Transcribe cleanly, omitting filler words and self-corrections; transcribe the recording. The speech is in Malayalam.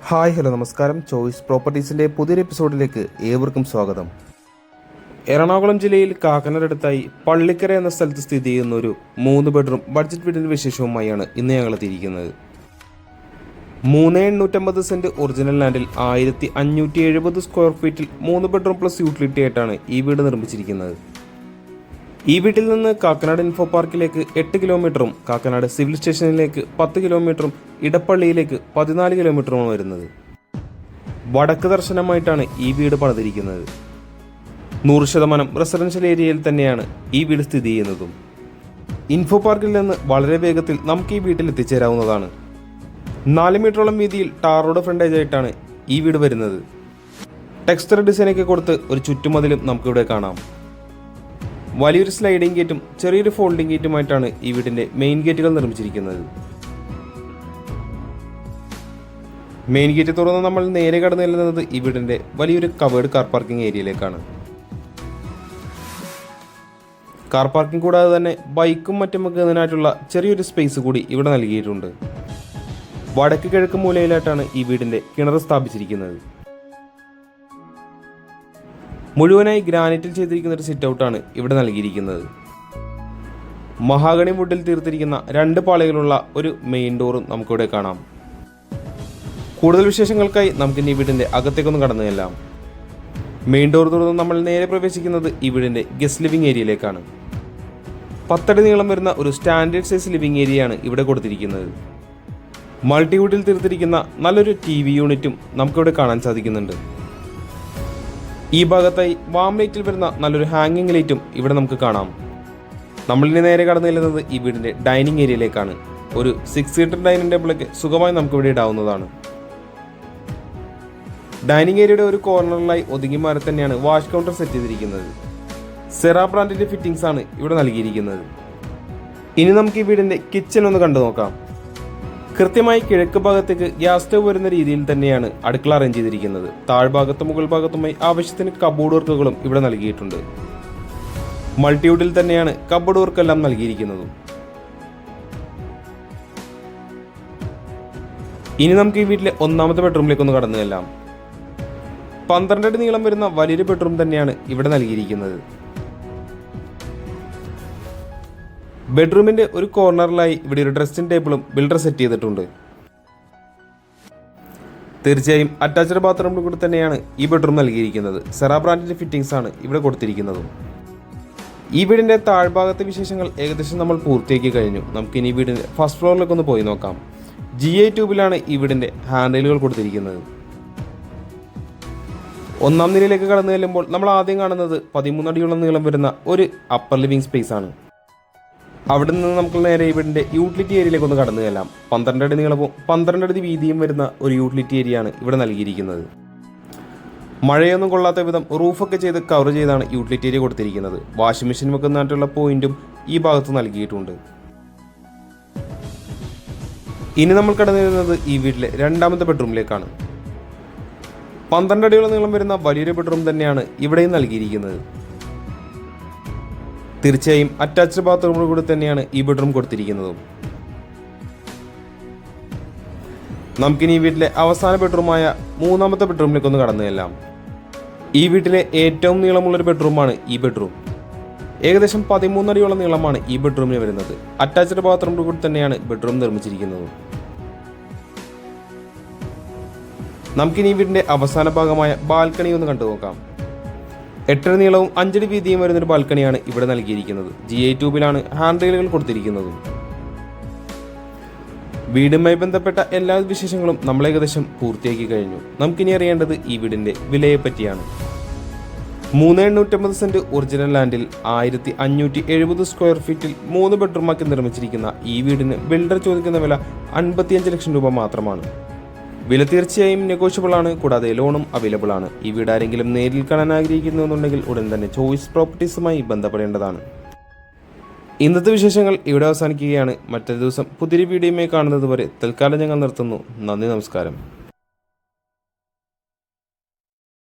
ഹായ് ഹലോ നമസ്കാരം. ചോയ്സ് പ്രോപ്പർട്ടീസിൻ്റെ പുതിയൊരു എപ്പിസോഡിലേക്ക് ഏവർക്കും സ്വാഗതം. എറണാകുളം ജില്ലയിൽ കാക്കനാടടുത്തായി പള്ളിക്കര എന്ന സ്ഥലത്ത് സ്ഥിതി ചെയ്യുന്ന ഒരു 3 ബെഡ്റൂം ബഡ്ജറ്റ് വീടിൻ്റെ വിശേഷവുമായാണ് ഇന്ന് ഞങ്ങൾ എത്തിയിരിക്കുന്നത്. 3,850 സെൻറ്റ് ഒറിജിനൽ ലാൻഡിൽ 1,570 സ്ക്വയർ ഫീറ്റിൽ 3 ബെഡ്റൂം പ്ലസ് യൂട്ടിലിറ്റി ആയിട്ടാണ് ഈ വീട് നിർമ്മിച്ചിരിക്കുന്നത്. ഈ വീട്ടിൽ നിന്ന് കാക്കനാട് ഇൻഫോ പാർക്കിലേക്ക് 8 കിലോമീറ്ററും കാക്കനാട് സിവിൽ സ്റ്റേഷനിലേക്ക് 10 കിലോമീറ്ററും ഇടപ്പള്ളിയിലേക്ക് 14 കിലോമീറ്ററുമാണ് വരുന്നത്. വടക്ക് ദർശനമായിട്ടാണ് ഈ വീട് പണിതിരിക്കുന്നത്. 100% റെസിഡൻഷ്യൽ ഏരിയയിൽ തന്നെയാണ് ഈ വീട് സ്ഥിതി ചെയ്യുന്നതും. ഇൻഫോ പാർക്കിൽ നിന്ന് വളരെ വേഗത്തിൽ നമുക്ക് ഈ വീട്ടിൽ എത്തിച്ചേരാവുന്നതാണ്. 4 മീറ്ററോളം വീതിയിൽ ടാർ റോഡ് ഫ്രണ്ടേജ് ആയിട്ടാണ് ഈ വീട് വരുന്നത്. ടെക്സ്ചർ ഡിസൈനൊക്കെ കൊടുത്ത് ഒരു ചുറ്റുമതിലും നമുക്കിവിടെ കാണാം. വലിയൊരു സ്ലൈഡിംഗ് ഗേറ്റും ചെറിയൊരു ഫോൾഡിംഗ് ഗേറ്റുമായിട്ടാണ് ഈ വീടിന്റെ മെയിൻ ഗേറ്റുകൾ നിർമ്മിച്ചിരിക്കുന്നത്. മെയിൻ ഗേറ്റ് തുറന്ന് നമ്മൾ നേരെ കടന്നു ചെല്ലുന്നത് ഈ വീടിന്റെ വലിയൊരു കവേർഡ് കാർ പാർക്കിംഗ് ഏരിയയിലേക്കാണ്. കാർ പാർക്കിംഗ് കൂടാതെ തന്നെ ബൈക്കും മറ്റും വെക്കുന്നതിനായിട്ടുള്ള ചെറിയൊരു സ്പേസ് കൂടി ഇവിടെ നൽകിയിട്ടുണ്ട്. വടക്ക് കിഴക്ക് മൂലയിലായിട്ടാണ് ഈ വീടിന്റെ കിണർ സ്ഥാപിച്ചിരിക്കുന്നത്. മുഴുവനായി ഗ്രാനൈറ്റിൽ ചെയ്തിരിക്കുന്ന ഒരു സിറ്റ് ഔട്ടാണ് ഇവിടെ നൽകിയിരിക്കുന്നത്. മഹാഗണി വുഡിൽ തീർത്തിരിക്കുന്ന 2 പാളികളുള്ള ഒരു മെയിൻ ഡോറും നമുക്കിവിടെ കാണാം. കൂടുതൽ വിശേഷങ്ങൾക്കായി നമുക്ക് ഈ വീടിന്റെ അകത്തേക്കൊന്ന് കടന്നു ചെല്ലാം. മെയിൻ ഡോർ തുറന്ന് നമ്മൾ നേരെ പ്രവേശിക്കുന്നത് ഈ വീടിന്റെ ഗസ്റ്റ് ലിവിംഗ് ഏരിയയിലേക്കാണ്. 10 അടി നീളം വരുന്ന ഒരു സ്റ്റാൻഡേർഡ് സൈസ് ലിവിംഗ് ഏരിയയാണ് ഇവിടെ കൊടുത്തിരിക്കുന്നത്. മൾട്ടിവുഡിൽ തീർത്തിരിക്കുന്ന നല്ലൊരു TV യൂണിറ്റും നമുക്കിവിടെ കാണാൻ സാധിക്കുന്നുണ്ട്. ഈ ഭാഗത്തായി വാം ലൈറ്റിൽ വരുന്ന നല്ലൊരു ഹാങ്ങിങ് ലൈറ്റും ഇവിടെ നമുക്ക് കാണാം. നമ്മളിനി നേരെ കടന്നു ചെല്ലുന്നത് ഈ വീടിന്റെ ഡൈനിങ് ഏരിയയിലേക്കാണ്. ഒരു 6 സീറ്റർ ഡൈനിങ് ടേബിളൊക്കെ സുഖമായി നമുക്ക് ഇവിടെ ഇടാവുന്നതാണ്. ഡൈനിങ് ഏരിയയുടെ ഒരു കോർണറിലായി ഒതുങ്ങി മാറി തന്നെയാണ് വാഷ് കൗണ്ടർ സെറ്റ് ചെയ്തിരിക്കുന്നത്. സെറ ബ്രാൻഡിന്റെ ഫിറ്റിംഗ്സ് ആണ് ഇവിടെ നൽകിയിരിക്കുന്നത്. ഇനി നമുക്ക് ഈ വീടിന്റെ കിച്ചൺ ഒന്ന് കണ്ടു നോക്കാം. കൃത്യമായി കിഴക്ക് ഭാഗത്തേക്ക് ഗ്യാസ് സ്റ്റവ് വരുന്ന രീതിയിൽ തന്നെയാണ് അടുക്കള അറേഞ്ച് ചെയ്തിരിക്കുന്നത്. താഴ്ഭാഗത്തും മുകൾ ഭാഗത്തുമായി ആവശ്യത്തിന് കബോർഡ് വർക്കുകളും ഇവിടെ നൽകിയിട്ടുണ്ട്. മൾട്ടിവുഡിൽ തന്നെയാണ് കബോർഡ് വർക്കെല്ലാം നൽകിയിരിക്കുന്നതും. ഇനി നമുക്ക് ഈ വീട്ടിലെ 1ാമത്തെ ബെഡ്റൂമിലേക്ക് ഒന്ന് കടന്നു ചെല്ലാം. 12 അടി നീളം വരുന്ന വലിയൊരു ബെഡ്റൂം തന്നെയാണ് ഇവിടെ നൽകിയിരിക്കുന്നത്. ബെഡ്റൂമിന്റെ ഒരു കോർണറിലായി ഇവിടെ ഒരു ഡ്രസ്സിംഗ് ടേബിളും ബിൽഡർ സെറ്റ് ചെയ്തിട്ടുണ്ട്. തീർച്ചയായും അറ്റാച്ച്ഡ് ബാത്റൂമിൽ കൂടി തന്നെയാണ് ഈ ബെഡ്റൂം നൽകിയിരിക്കുന്നത്. സെറ ബ്രാൻഡിന്റെ ഫിറ്റിംഗ്സ് ആണ് ഇവിടെ കൊടുത്തിരിക്കുന്നതും. ഈ വീടിന്റെ താഴ്ഭാഗത്തെ വിശേഷങ്ങൾ ഏകദേശം നമ്മൾ പൂർത്തിയാക്കി കഴിഞ്ഞു. നമുക്കിനി ഈ വീടിന്റെ ഫസ്റ്റ് ഫ്ലോറിലേക്ക് ഒന്ന് പോയി നോക്കാം. GI ട്യൂബിലാണ് ഈ വീടിന്റെ ഹാൻഡിലുകൾ കൊടുത്തിരിക്കുന്നത്. 1ാം നിലയിലേക്ക് കടന്നു ചെല്ലുമ്പോൾ നമ്മൾ ആദ്യം കാണുന്നത് 13 അടിയോളം നീളം വരുന്ന ഒരു അപ്പർ ലിവിംഗ് സ്പേസ് ആണ്. അവിടെ നിന്ന് നമുക്ക് നേരെ വീടിന്റെ യൂട്ടിലിറ്റി ഏരിയയിലേക്ക് ഒന്ന് കടന്നു ചെല്ലാം. 12 അടി നീളവും 12 അടി വീതിയും വരുന്ന ഒരു യൂട്ടിലിറ്റി ഏരിയയാണ് ഇവിടെ നൽകിയിരിക്കുന്നത്. മഴയൊന്നും കൊള്ളാത്ത വിധം റൂഫൊക്കെ ചെയ്ത് കവർ ചെയ്താണ് യൂട്ടിലിറ്റി ഏരിയ കൊടുത്തിരിക്കുന്നത്. വാഷിംഗ് മെഷീൻ വെക്കുന്നതായിട്ടുള്ള പോയിന്റും ഈ ഭാഗത്ത് നൽകിയിട്ടുണ്ട്. ഇനി നമ്മൾ കടന്നു വരുന്നത് ഈ വീട്ടിലെ 2ാമത്തെ ബെഡ്റൂമിലേക്കാണ്. 12 അടിയോളം നീളം വരുന്ന വലിയൊരു ബെഡ്റൂം തന്നെയാണ് ഇവിടെയും നൽകിയിരിക്കുന്നത്. തീർച്ചയായും അറ്റാച്ച്ഡ് ബാത്റൂമിൽ കൂടി തന്നെയാണ് ഈ ബെഡ്റൂം കൊടുത്തിരിക്കുന്നതും. നമുക്കിനി ഈ വീട്ടിലെ അവസാന ബെഡ്റൂമായ 3ാമത്തെ ബെഡ്റൂമിലേക്ക് ഒന്ന് കടന്നു ചെല്ലാം. ഈ വീട്ടിലെ ഏറ്റവും നീളമുള്ളൊരു ബെഡ്റൂമാണ് ഈ ബെഡ്റൂം. ഏകദേശം 13 അടിയോളം നീളമാണ് ഈ ബെഡ്റൂമിന് വരുന്നത്. അറ്റാച്ച്ഡ് ബാത്റൂമിൽ കൂടി തന്നെയാണ് ബെഡ്റൂം നിർമ്മിച്ചിരിക്കുന്നത്. നമുക്കിനി ഈ വീടിന്റെ അവസാന ഭാഗമായ ബാൽക്കണി ഒന്ന് കണ്ടു നോക്കാം. 8 അടി നീളവും 5 അടി വീതിയും വരുന്നൊരു ബാൽക്കണിയാണ് ഇവിടെ നൽകിയിരിക്കുന്നത്. GI ട്യൂബിലാണ് hand റെയിലുകൾ കൊടുത്തിരിക്കുന്നതും. വീടുമായി ബന്ധപ്പെട്ട എല്ലാ വിശേഷങ്ങളും നമ്മൾ ഏകദേശം പൂർത്തിയാക്കി കഴിഞ്ഞു. നമുക്കിനി അറിയേണ്ടത് ഈ വീടിന്റെ വിലയെ പറ്റിയാണ്. 3,850 സെന്റ് ഒറിജിനൽ ലാൻഡിൽ 1,570 സ്ക്വയർ ഫീറ്റിൽ 3 ബെഡ്റൂമാക്കി നിർമ്മിച്ചിരിക്കുന്ന ഈ വീടിന് ബിൽഡർ ചോദിക്കുന്ന വില 55 ലക്ഷം രൂപ മാത്രമാണ്. വില തീർച്ചയായും നെഗോഷ്യബിൾ ആണ്. കൂടാതെ ലോണും അവൈലബിൾ ആണ്. ഈ വീട് ആരെങ്കിലും നേരിൽ കാണാൻ ആഗ്രഹിക്കുന്നുണ്ടെങ്കിൽ ഉടൻ തന്നെ ചോയ്സ് പ്രോപ്പർട്ടീസുമായി ബന്ധപ്പെടേണ്ടതാണ്. ഇന്നത്തെ വിശേഷങ്ങൾ ഇവിടെ അവസാനിക്കുകയാണ്. മറ്റൊരു ദിവസം പുതിയൊരു വീഡിയോയുമായി കാണുന്നത് വരെ തൽക്കാലം ഞങ്ങൾ നിർത്തുന്നു. നന്ദി, നമസ്കാരം.